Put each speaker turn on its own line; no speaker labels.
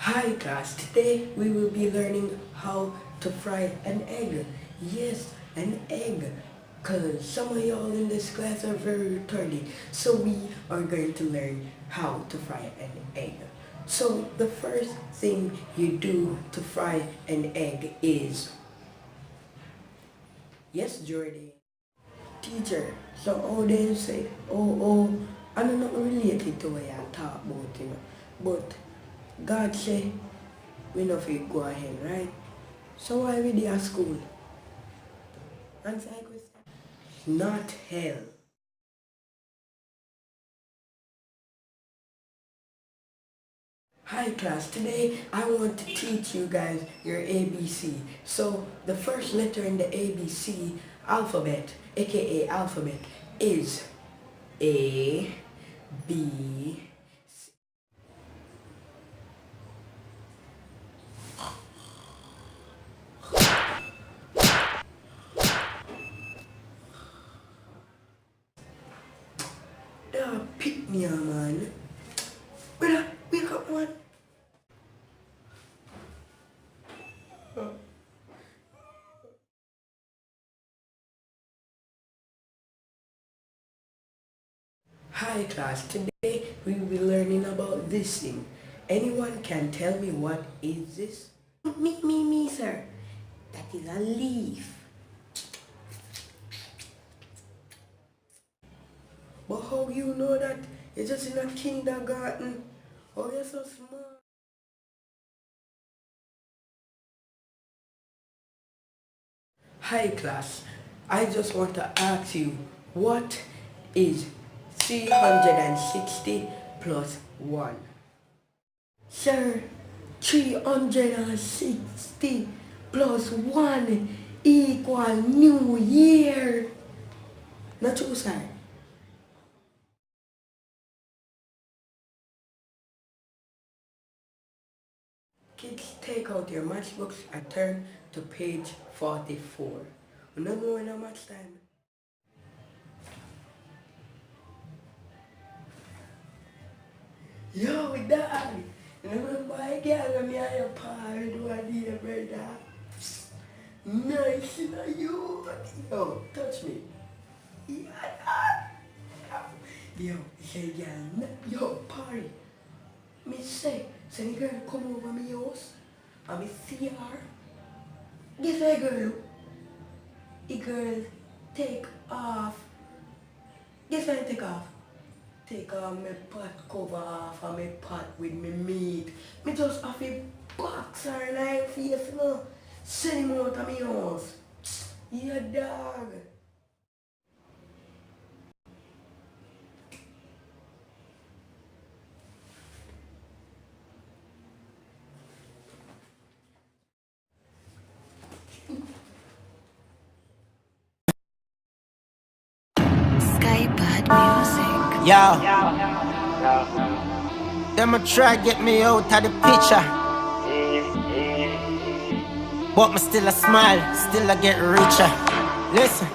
Hi class, today we will be learning how to fry an egg. Yes, an egg. Cause some of y'all in this class are very retarded. So we are going to learn how to fry an egg. So the first thing you do to fry an egg is, yes Jordan, teacher, so all they say, I don't know related to what you talk about, but God say we no fit go ahead, right? So why we there at school? Answer my question. Not hell. Hi class, today I want to teach you guys your ABC. So the first letter in the ABC alphabet, aka alphabet, is A, B, pick me up, man. Brother, wake up, man. Hi class, today we will be learning about this thing. Anyone can tell me what is this? Me, sir. That is a leaf. But how you know that? You're just in a kindergarten. Oh, you're so smart. Hi class, I just want to ask you, what is 360 plus 1? Sir, 360 plus 1 equal New Year. Not true, sir. Kids, take out your matchbooks and turn to page 44. No more no much time. Yo, dog! Remember I girl when me and your parent one day, brother? Nice, you. Yo, touch me. Yeah, yo, say girl, yo, party. Me say the girl come over my house and me see her. Guess what girl? The girl take off. Guess what I take off? Take off my pot cover off and my pot with me meat. Me just have a box her in her face, you know. Send him out of my house. Yeah, dog.
Yo, them a try get me out of the picture, but me still a smile, still I get richer. Listen.